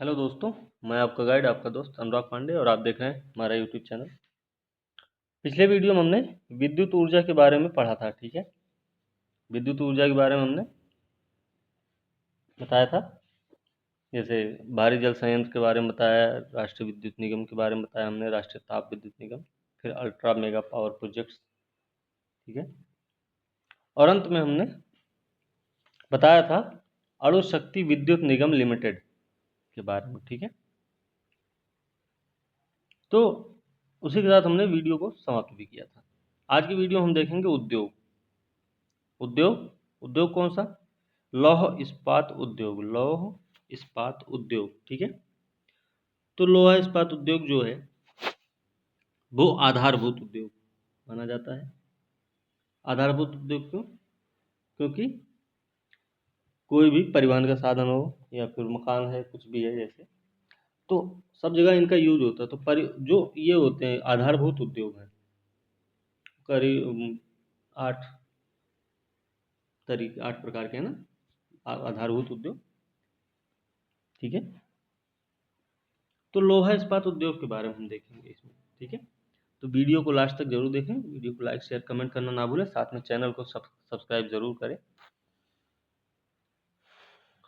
Hello दोस्तों, मैं आपका गाइड, आपका दोस्त अनुराग पांडे और आप देख रहे हैं हमारा यूट्यूब चैनल। पिछले वीडियो में हमने विद्युत ऊर्जा के बारे में पढ़ा था, ठीक है। विद्युत ऊर्जा के बारे में हमने बताया था, जैसे भारी जल संयंत्र के बारे में बताया, राष्ट्रीय विद्युत निगम के बारे में बताया हमने, राष्ट्रीय ताप विद्युत निगम, फिर अल्ट्रा मेगा पावर प्रोजेक्ट्स, ठीक है। और अंत में हमने बताया था अणु शक्ति विद्युत निगम लिमिटेड के बारे में, ठीक है। तो उसी के साथ हमने वीडियो को समाप्त भी किया था। आज की वीडियो हम देखेंगे उद्योग। उद्योग कौन सा? लौह इस्पात उद्योग, लौह इस्पात उद्योग, ठीक है। तो लौह इस्पात उद्योग जो है वो आधारभूत उद्योग माना जाता है। आधारभूत उद्योग क्यों? क्योंकि कोई भी परिवहन का साधन हो या फिर मकान है, कुछ भी है जैसे, तो सब जगह इनका यूज होता है। तो जो ये होते हैं आधारभूत उद्योग हैं, करीब 8 प्रकार के हैं ना आधारभूत उद्योग, ठीक है। तो लोहा इस्पात उद्योग के बारे में हम देखेंगे इसमें, ठीक है। तो वीडियो को लास्ट तक जरूर देखें, वीडियो को लाइक शेयर कमेंट करना ना भूलें, साथ में चैनल को सब्सक्राइब जरूर करें।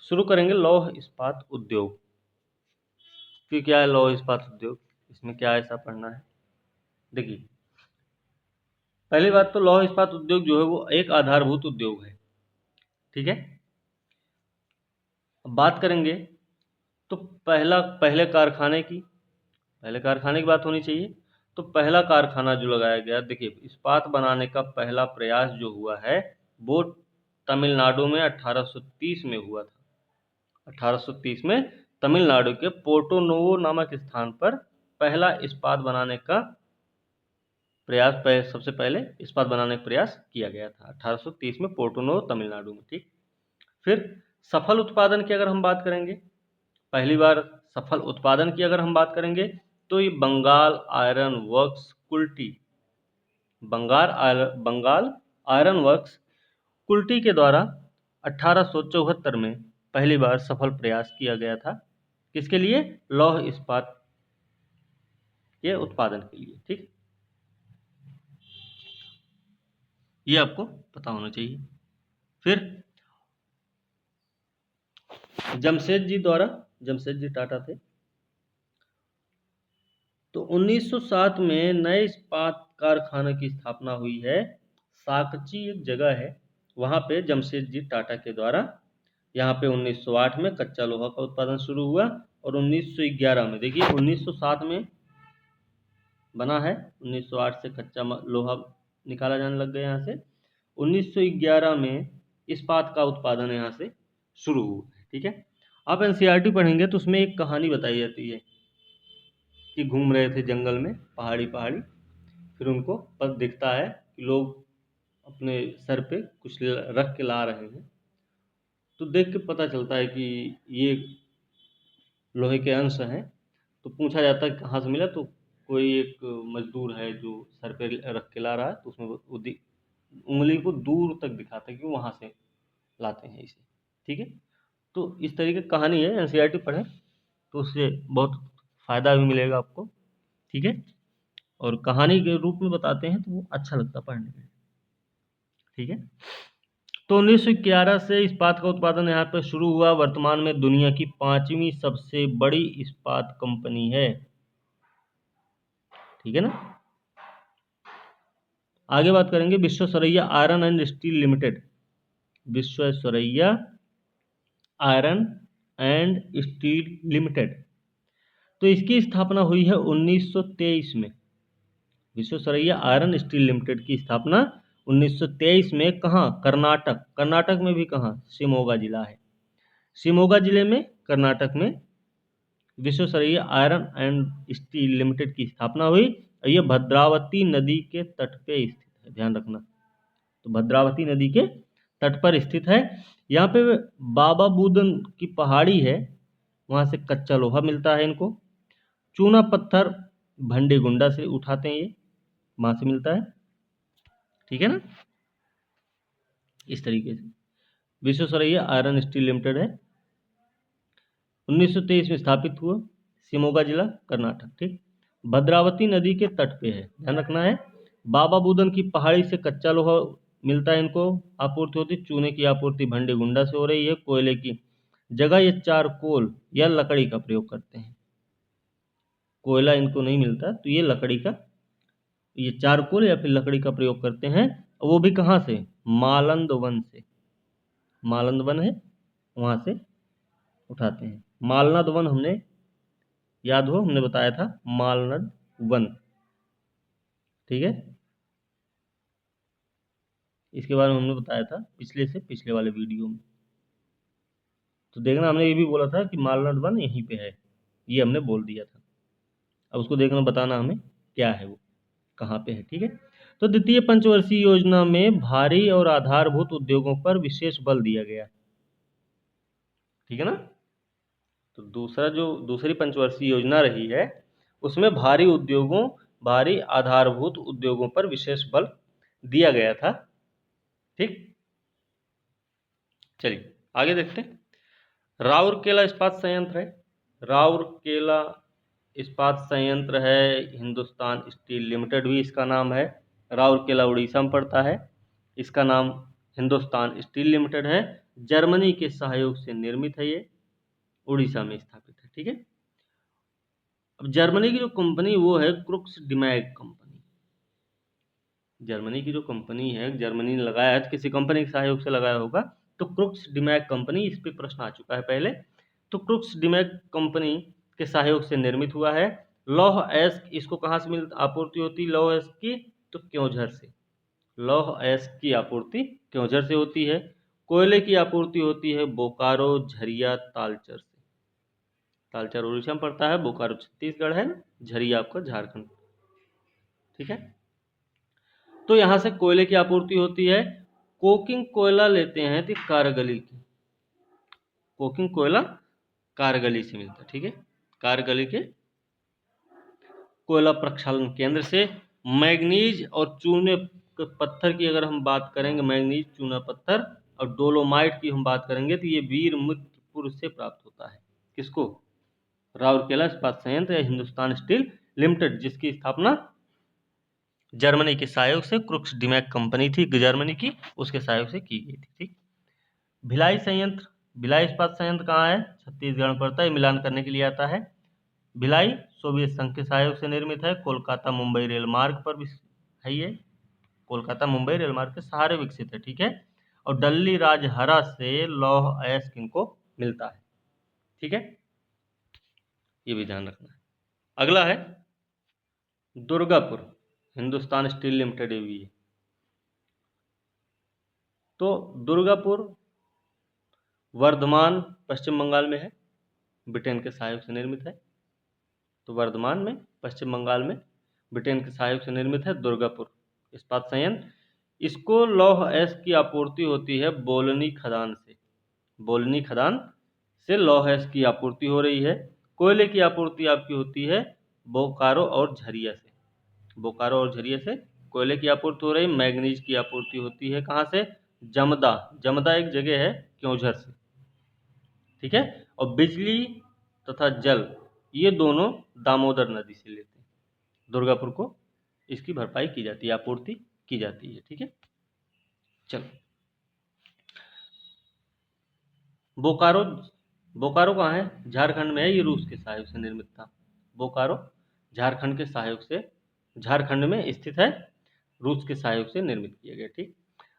शुरू करेंगे लौह इस्पात उद्योग कि क्या है लौह इस्पात उद्योग, इसमें क्या ऐसा पढ़ना है। देखिए, पहली बात तो लौह इस्पात उद्योग जो है वो एक आधारभूत उद्योग है, ठीक है। अब बात करेंगे तो पहले कारखाने की बात होनी चाहिए। तो पहला कारखाना जो लगाया गया, देखिए इस्पात बनाने का पहला प्रयास जो हुआ है वो तमिलनाडु में 1830 में हुआ था। 1830 में तमिलनाडु के पोर्टो नोवो नामक स्थान पर पहला इस्पात बनाने का प्रयास सबसे पहले इस्पात बनाने का प्रयास किया गया था 1830 में पोर्टो नोवो तमिलनाडु में, ठीक। फिर सफल उत्पादन की अगर हम बात करेंगे, पहली बार सफल उत्पादन की अगर हम बात करेंगे तो ये Bengal iron works Kulti, Bengal iron works Kulti के द्वारा 1874 में पहली बार सफल प्रयास किया गया था। किसके लिए? लौह इस्पात के उत्पादन के लिए, ठीक। ये आपको पता होना चाहिए। फिर जमशेद जी टाटा थे। तो 1907 में नए इस्पात कारखाने की स्थापना हुई है। साकची एक जगह है, वहाँ पे जमशेद जी टाटा के द्वारा, यहाँ पे 1908 में कच्चा लोहा का उत्पादन शुरू हुआ और 1911 में, देखिए 1907 में बना है, 1908 से कच्चा लोहा निकाला जाने लग गया यहाँ से। 1911 में इस्पात का उत्पादन यहाँ से शुरू हुआ, ठीक है। आप एनसीईआरटी पढ़ेंगे तो उसमें एक कहानी बताई जाती है कि घूम रहे थे जंगल में, पहाड़ी, फिर उनको पता दिखता है कि लोग अपने सर पे कुछ रख के ला रहे हैं। तो देख के पता चलता है कि ये लोहे के अंश हैं। तो पूछा जाता है कहाँ से मिला, तो कोई एक मजदूर है जो सर पे रख के ला रहा है, तो उसमें वो उंगली को दूर तक दिखाता है कि वहाँ से लाते हैं इसे, ठीक है। तो इस तरीके की कहानी है, एनसीईआरटी पढ़ें तो उससे बहुत फ़ायदा भी मिलेगा आपको, ठीक है। और कहानी के रूप में बताते हैं तो वो अच्छा लगता है पढ़ने में, ठीक है। तो 1911 से इस्पात का उत्पादन यहाँ पर शुरू हुआ। वर्तमान में दुनिया की 5वीं सबसे बड़ी इस्पात कंपनी है, ठीक है ना। आगे बात करेंगे Visvesvaraya iron and steel limited. Visvesvaraya iron and steel limited, तो इसकी स्थापना हुई है 1923 में। विश्वेश्वरैया आयरन स्टील लिमिटेड की स्थापना 1923 में कहाँ? कर्नाटक में भी कहाँ? शिमोगा जिला है, शिमोगा जिले में कर्नाटक में Visvesvaraya iron and steel limited की स्थापना हुई। और यह भद्रावती नदी के तट पे स्थित है, ध्यान रखना। तो भद्रावती नदी के तट पर स्थित है। यहाँ पे बाबा बुदन की पहाड़ी है, वहाँ से कच्चा लोहा मिलता है इनको। चूना पत्थर भंडीगुंडा से उठाते हैं, ये वहाँ से मिलता है, ठीक है ना। इस तरीके से विश्वेश्वरैया आयरन स्टील लिमिटेड है। 1923 में स्थापित हुआ, शिमोगा जिला, कर्नाटक। ठीक। भद्रावती नदी के तट पे है, ध्यान रखना है। बाबा बुदन की पहाड़ी से कच्चा लोहा मिलता है, इनको आपूर्ति होती है। चूने की आपूर्ति भंडे गुंडा से हो रही है। कोयले की जगह ये चारकोल या लकड़ी का प्रयोग करते हैं। कोयला इनको नहीं मिलता तो ये लकड़ी का, ये चारकोल या फिर लकड़ी का प्रयोग करते हैं। वो भी कहाँ से? मालंद वन से। मालंद वन है, वहां से उठाते हैं। मालनद वन हमने, याद हो, हमने बताया था मालनद वन। ठीक है, इसके बारे में हमने बताया था पिछले से पिछले वाले वीडियो में। तो देखना, हमने ये भी बोला था कि मालनद वन यहीं पे है, ये हमने बोल दिया था। अब उसको देखना, बताना हमें क्या है वो, कहाँ पे है। ठीक है। तो द्वितीय पंचवर्षीय योजना में भारी और आधारभूत उद्योगों पर विशेष बल दिया गया। ठीक है ना। तो दूसरी पंचवर्षीय योजना रही है, उसमें भारी आधारभूत उद्योगों पर विशेष बल दिया गया था। ठीक। चलिए आगे देखते हैं। राउरकेला इस्पात संयंत्र है। राउरकेला इस्पात संयंत्र है, हिंदुस्तान स्टील लिमिटेड भी इसका नाम है। राउरकेला उड़ीसा में पड़ता है। इसका नाम हिंदुस्तान स्टील लिमिटेड है। जर्मनी के सहयोग से निर्मित है, ये उड़ीसा में स्थापित है। ठीक है। अब जर्मनी की जो कंपनी वो है क्रुक्स डिमैग कंपनी। जर्मनी की जो कंपनी है, जर्मनी ने लगाया है, किसी कंपनी के सहयोग से लगाया होगा, तो क्रुक्स डिमैग कंपनी, इस पे प्रश्न आ चुका है पहले। तो क्रुक्स डिमैग कंपनी के सहयोग से निर्मित हुआ है। लौह अयस्क इसको कहाँ से आपूर्ति होती है लौह अयस्क की? तो क्योंझर से। लौह अयस्क की आपूर्ति क्योंझर से होती है। कोयले की आपूर्ति होती है बोकारो, झरिया, तालचर से। तालचर उड़ीसा में पड़ता है, बोकारो छत्तीसगढ़ है, झरिया आपका झारखंड। ठीक है। तो यहाँ से कोयले की आपूर्ति होती है। कोकिंग कोयला लेते हैं तो कारगली की, कोकिंग कोयला कारगली से मिलता है। ठीक है। कारगली के कोयला प्रक्षालन केंद्र से। मैग्नीज और चूने पत्थर की अगर हम बात करेंगे, मैग्नीज, चूना पत्थर और डोलोमाइट की हम बात करेंगे, तो ये वीरमुत्रपुर से प्राप्त होता है। किसको? राउरकेला इस्पात संयंत्र या हिंदुस्तान स्टील लिमिटेड, जिसकी स्थापना जर्मनी के सहयोग से, क्रुक्स डिमैग कंपनी थी जर्मनी की, उसके सहयोग से की गई थी। ठीक। भिलाई संयंत्र, भिलाई इस्पात संयंत्र कहाँ है? छत्तीसगढ़ में पड़ता है। मिलान करने के लिए आता है। भिलाई सोवियत संघ के सहयोग से निर्मित है। कोलकाता मुंबई रेल मार्ग पर भी है ये, कोलकाता मुंबई रेल मार्ग के सहारे विकसित है। ठीक है। और डल्ली राजहरा से लौह अयस्क इनको मिलता है। ठीक है, ये भी ध्यान रखना है। अगला है दुर्गापुर, हिंदुस्तान स्टील लिमिटेड भी है। तो दुर्गापुर वर्धमान पश्चिम बंगाल में है, ब्रिटेन के सहयोग से निर्मित है। तो वर्धमान में पश्चिम बंगाल में ब्रिटेन के सहयोग से निर्मित है दुर्गापुर इस्पात संयंत्र। इसको लौह अयस्क की आपूर्ति होती है बोलनी खदान से। बोलनी खदान से लौह अयस्क की आपूर्ति हो रही है। कोयले की आपूर्ति आपकी होती है बोकारो और झरिया से। बोकारो और झरिया से कोयले की आपूर्ति हो रही है। मैग्नीज की आपूर्ति होती है कहाँ से? जमदा, जमदा एक जगह है क्योंझर से। ठीक है। और बिजली तथा जल ये दोनों दामोदर नदी से लेते हैं। दुर्गापुर को इसकी भरपाई की जाती है, आपूर्ति की जाती है। ठीक है। चलो, बोकारो, बोकारो कहाँ है? झारखंड में है, ये रूस के सहयोग से निर्मित था। बोकारो झारखंड के सहयोग से, झारखंड में स्थित है, रूस के सहयोग से निर्मित किया गया। ठीक।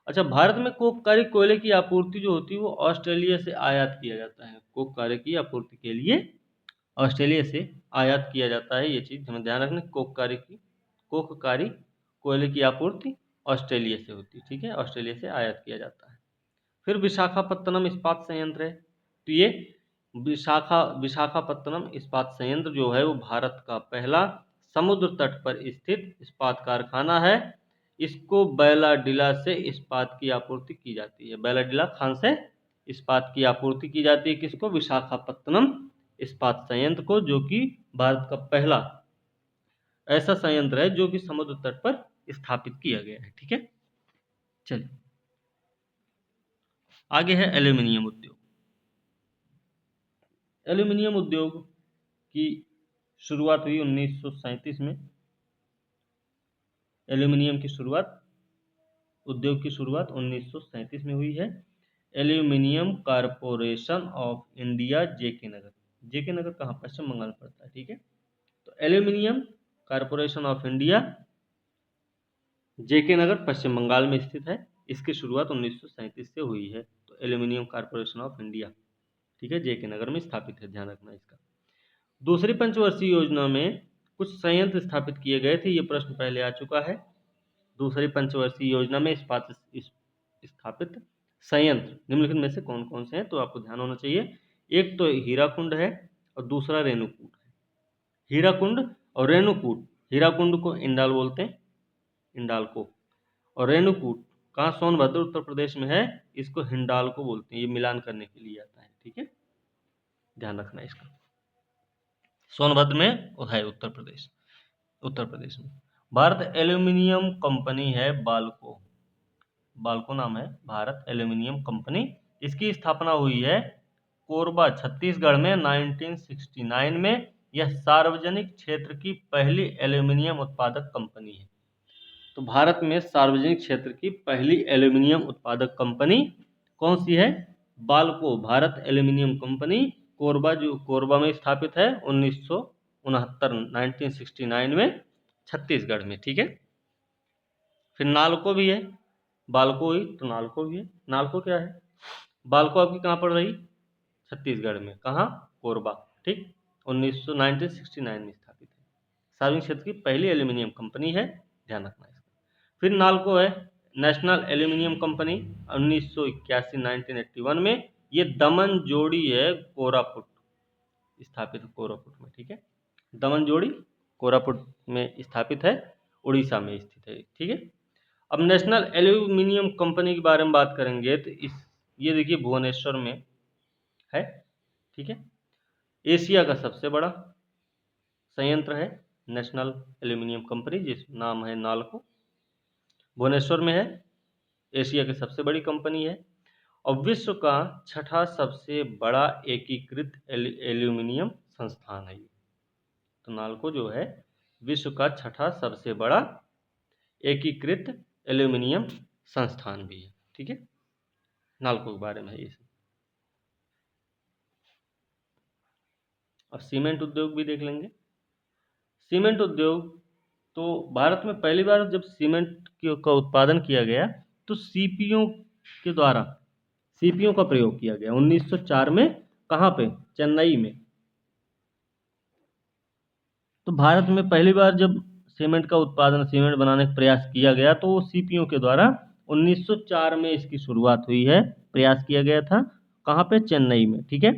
अच्छा, भारत में कोककारी कोयले की आपूर्ति जो होती है वो ऑस्ट्रेलिया से आयात किया जाता है। कोककारी की आपूर्ति के लिए ऑस्ट्रेलिया से आयात किया जाता है, ये चीज़ हमें ध्यान रखना। कोककारी कोयले की आपूर्ति ऑस्ट्रेलिया से होती है। ठीक है, ऑस्ट्रेलिया से आयात किया जाता है। फिर विशाखापत्तनम इस्पात संयंत्र है। तो ये विशाखापत्तनम इस्पात संयंत्र जो है वो भारत का पहला समुद्र तट पर स्थित इस्पात कारखाना है। इसको बैलाडिला से इस्पात की आपूर्ति की जाती है। बैलाडिला खान से इस्पात की आपूर्ति की जाती है। किसको? विशाखापत्तनम इस्पात संयंत्र को, जो कि भारत का पहला ऐसा संयंत्र है जो कि समुद्र तट पर स्थापित किया गया है। ठीक है। चलिए आगे है एल्यूमिनियम उद्योग। एल्यूमिनियम उद्योग की शुरुआत हुई 1937 में। एल्यूमिनियम की शुरुआत, उद्योग की शुरुआत 1937 में हुई है। एल्यूमिनियम कारपोरेशन ऑफ इंडिया, जेके नगर। जेके नगर कहाँ? पश्चिम बंगाल में पड़ता है, ठीक है। तो एल्यूमिनियम कारपोरेशन ऑफ इंडिया, जेके नगर, पश्चिम बंगाल में स्थित है। इसकी शुरुआत 1937 से हुई है। तो एल्यूमिनियम कारपोरेशन ऑफ इंडिया, ठीक है, जेके नगर में स्थापित है, ध्यान रखना इसका। दूसरी पंचवर्षीय योजना में कुछ संयंत्र स्थापित किए गए थे, ये प्रश्न पहले आ चुका है। दूसरी पंचवर्षीय योजना में स्थापित संयंत्र निम्नलिखित में से कौन कौन से हैं, तो आपको ध्यान होना चाहिए। एक तो हीराकुंड है और दूसरा रेणुकूट है। हीराकुंड और रेणुकूट, हीराकुंड को इंडाल बोलते हैं, इंडाल को, और रेणुकूट कहाँ? सोनभद्र उत्तर प्रदेश में है, इसको हिंडाल्को बोलते हैं। ये मिलान करने के लिए आता है, ठीक है, ध्यान रखना इसका। सोनभद्र में है उत्तर प्रदेश में। भारत एल्यूमिनियम कंपनी है बाल्को, बाल्को नाम है भारत एल्यूमिनियम कंपनी। इसकी स्थापना हुई है कोरबा, छत्तीसगढ़ में 1969 में। यह सार्वजनिक क्षेत्र की पहली एल्यूमिनियम उत्पादक कंपनी है। तो भारत में सार्वजनिक क्षेत्र की पहली एल्यूमिनियम उत्पादक कंपनी कौन सी है? बाल्को, भारत एल्यूमिनियम कंपनी, कोरबा, जो कोरबा में स्थापित है 1969 में, छत्तीसगढ़ में, ठीक है। फिर नालको भी है, बाल्को हुई तो नालको भी है। नालको क्या है? बाल्को आपकी कहाँ पड़ रही? छत्तीसगढ़ में, कहाँ? कोरबा, ठीक, 1969 में स्थापित है। सार्वजनिक क्षेत्र की पहली एल्यूमिनियम कंपनी है, ध्यान रखना इसका। फिर नालको है नेशनल एल्यूमिनियम कंपनी, 1981 में। ये दमन जोड़ी है, कोरापुट स्थापित है, कोरापुट में, ठीक है। दमन जोड़ी कोरापुट में स्थापित है, उड़ीसा में स्थित है, ठीक है। अब नेशनल एल्यूमिनियम कंपनी के बारे में बात करेंगे तो ये देखिए भुवनेश्वर में है, ठीक है। एशिया का सबसे बड़ा संयंत्र है नेशनल एल्यूमिनियम कंपनी, जिस नाम है नालको, भुवनेश्वर में है। एशिया की सबसे बड़ी कंपनी है और विश्व का छठा सबसे बड़ा एकीकृत एल्यूमिनियम संस्थान है। तो नालको जो है विश्व का छठा सबसे बड़ा एकीकृत एल्यूमिनियम संस्थान भी है, ठीक है। नालको के बारे में है ये। अब सीमेंट उद्योग भी देख लेंगे। सीमेंट उद्योग, तो भारत में पहली बार जब सीमेंट का उत्पादन किया गया तो सीपीओ के द्वारा, सीपीओ का प्रयोग किया गया 1904 में। कहाँ पे? चेन्नई में। तो भारत में पहली बार जब सीमेंट का उत्पादन, सीमेंट बनाने का प्रयास किया गया तो वो सीपीओ के द्वारा 1904 में इसकी शुरुआत हुई है, प्रयास किया गया था। कहाँ पे? चेन्नई में, ठीक है।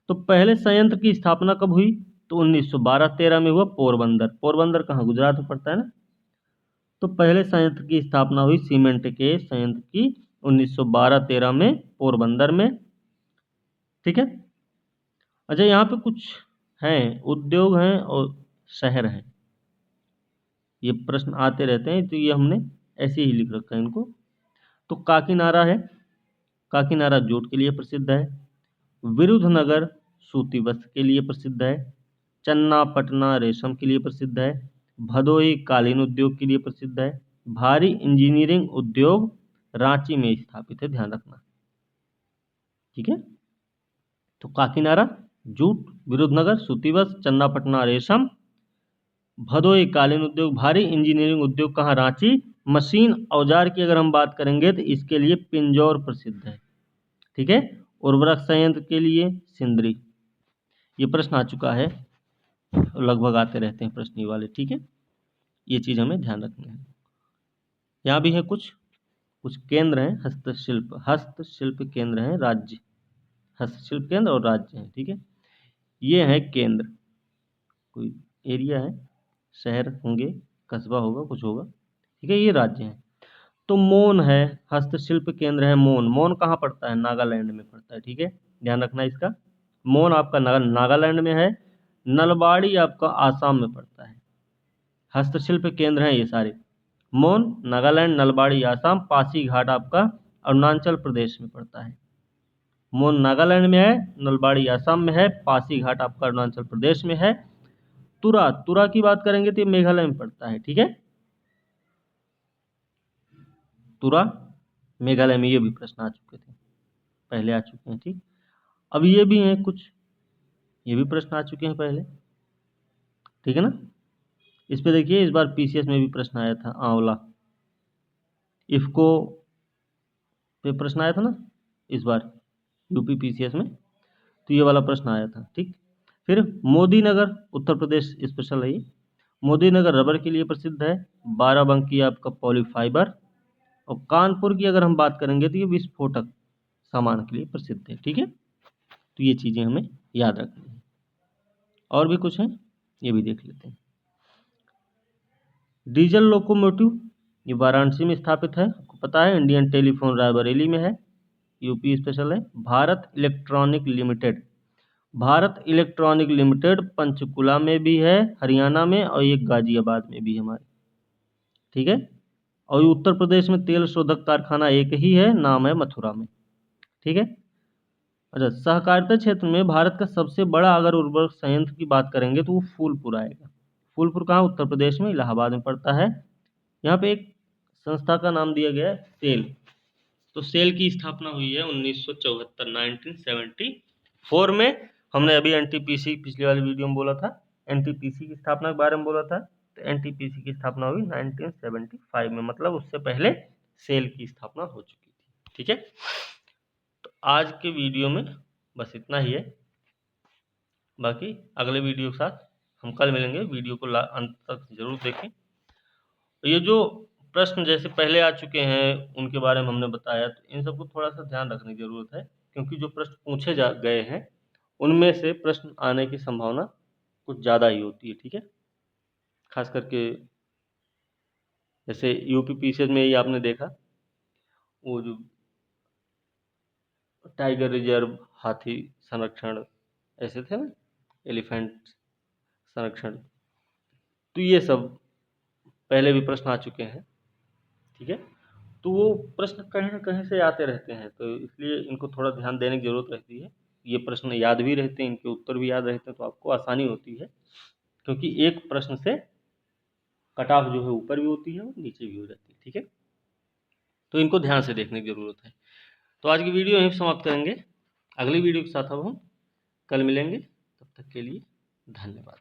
तो पहले संयंत्र की स्थापना कब हुई? तो 1912-13 में हुआ, पोरबंदर। पोरबंदर कहाँ? गुजरात में पड़ता है ना। तो पहले संयंत्र की स्थापना हुई सीमेंट के संयंत्र की 1912-13 में पोरबंदर में, ठीक है। अच्छा, यहाँ पे कुछ हैं, उद्योग हैं और शहर हैं, ये प्रश्न आते रहते हैं, तो ये हमने ऐसे ही लिख रखा है इनको। तो काकीनाडा है, काकीनाडा जूट के लिए प्रसिद्ध है। विरुधनगर सूती वस्त्र के लिए प्रसिद्ध है। चन्नापटना रेशम के लिए प्रसिद्ध है। भदोही कालीन उद्योग के लिए प्रसिद्ध है। भारी इंजीनियरिंग उद्योग रांची में स्थापित है, ध्यान रखना, ठीक है। तो काकीनाडा जूट, विरुधनगर सूती वस्त्र, चन्नापटना रेशम, भदोही कालीन उद्योग, भारी इंजीनियरिंग उद्योग कहाँ? रांची। मशीन औजार की अगर हम बात करेंगे तो इसके लिए पिंजौर प्रसिद्ध है, ठीक है। उर्वरक संयंत्र के लिए सिंदरी। ये प्रश्न आ चुका है, लगभग आते रहते हैं प्रश्न ये वाले, ठीक है। ये चीज हमें ध्यान रखना है। यहाँ भी है कुछ कुछ केंद्र हैं, हस्तशिल्प केंद्र हैं, राज्य, हस्तशिल्प केंद्र और राज्य हैं, ठीक है। ये है केंद्र, कोई एरिया है, शहर होंगे, कस्बा होगा, कुछ होगा, ठीक है। ये राज्य हैं। तो मोन है, हस्तशिल्प केंद्र है मोन। मोन कहाँ पड़ता है? नागालैंड में पड़ता है, ठीक है, ध्यान रखना इसका। मोन आपका नागालैंड में है। नलबाड़ी आपका आसाम में पड़ता है। हस्तशिल्प केंद्र हैं ये सारे। मोन नागालैंड, नलबाड़ी आसाम, पासीघाट आपका अरुणाचल प्रदेश में पड़ता है। मोन नागालैंड में है, नलबाड़ी असम में है, पासीघाट आपका अरुणाचल प्रदेश में है। तुरा, तुरा की बात करेंगे तो ये मेघालय में पड़ता है, ठीक है। तुरा मेघालय में, ये भी प्रश्न आ चुके थे, पहले आ चुके हैं, ठीक। अब ये भी हैं कुछ, ये भी प्रश्न आ चुके हैं पहले, ठीक है ना। इस पे देखिए, इस बार पीसीएस में भी प्रश्न आया था, आंवला, इफको पे प्रश्न आया था ना इस बार यूपी पीसीएस में, तो ये वाला प्रश्न आया था, ठीक। फिर मोदी नगर, उत्तर प्रदेश स्पेशल है ये। मोदी नगर रबर के लिए प्रसिद्ध है, बाराबंकी आपका पॉलीफाइबर, और कानपुर की अगर हम बात करेंगे तो ये विस्फोटक सामान के लिए प्रसिद्ध है, ठीक है। तो ये चीज़ें हमें याद रखनी है। और भी कुछ हैं, ये भी देख लेते हैं। डीजल लोकोमोटिव, ये वाराणसी में स्थापित है, आपको पता है। इंडियन टेलीफोन रायबरेली में है, यूपी स्पेशल है। Bharat electronic limited, Bharat electronic limited Panchkula में भी है, हरियाणा में, और एक गाजियाबाद में भी है हमारे, ठीक है। और उत्तर प्रदेश में तेल शोधक कारखाना एक ही है, नाम है मथुरा में, ठीक है। अच्छा, सहकारिता क्षेत्र में भारत का सबसे बड़ा अगर उर्वरक संयंत्र की बात करेंगे तो वो फूलपुर आएगा। फूलपुर कहाँ, उत्तर प्रदेश में, इलाहाबाद में पड़ता है। यहाँ पे एक संस्था का नाम दिया गया है सेल, तो सेल की स्थापना हुई है 1974, 1974 में। हमने अभी एनटीपीसी पिछली वाली वीडियो में बोला था, एनटीपीसी की स्थापना के बारे में बोला था, तो एनटीपीसी की स्थापना हुई 1975 में, मतलब उससे पहले सेल की स्थापना हो चुकी थी, ठीक है। तो आज के वीडियो में बस इतना ही है, बाकी अगले वीडियो के साथ हम कल मिलेंगे। वीडियो को अंत तक जरूर देखें। ये जो प्रश्न जैसे पहले आ चुके हैं उनके बारे में हमने बताया, तो इन सबको थोड़ा सा ध्यान रखने की ज़रूरत है, क्योंकि जो प्रश्न पूछे जा गए हैं उनमें से प्रश्न आने की संभावना कुछ ज़्यादा ही होती है, ठीक है। खास करके जैसे यूपी पीसीएस में ही आपने देखा, वो जो टाइगर रिजर्व, हाथी संरक्षण, ऐसे थे ना, एलिफेंट संरक्षण, तो ये सब पहले भी प्रश्न आ चुके हैं, ठीक है। तो वो प्रश्न कहीं न कहीं से आते रहते हैं, तो इसलिए इनको थोड़ा ध्यान देने की ज़रूरत रहती है। ये प्रश्न याद भी रहते हैं, इनके उत्तर भी याद रहते हैं, तो आपको आसानी होती है, क्योंकि एक प्रश्न से कट ऑफ जो है ऊपर भी होती है और नीचे भी हो जाती है, ठीक है। तो इनको ध्यान से देखने की ज़रूरत है। तो आज की वीडियो यहीं समाप्त करेंगे, अगली वीडियो के साथ अब हम कल मिलेंगे, तब तक के लिए धन्यवाद।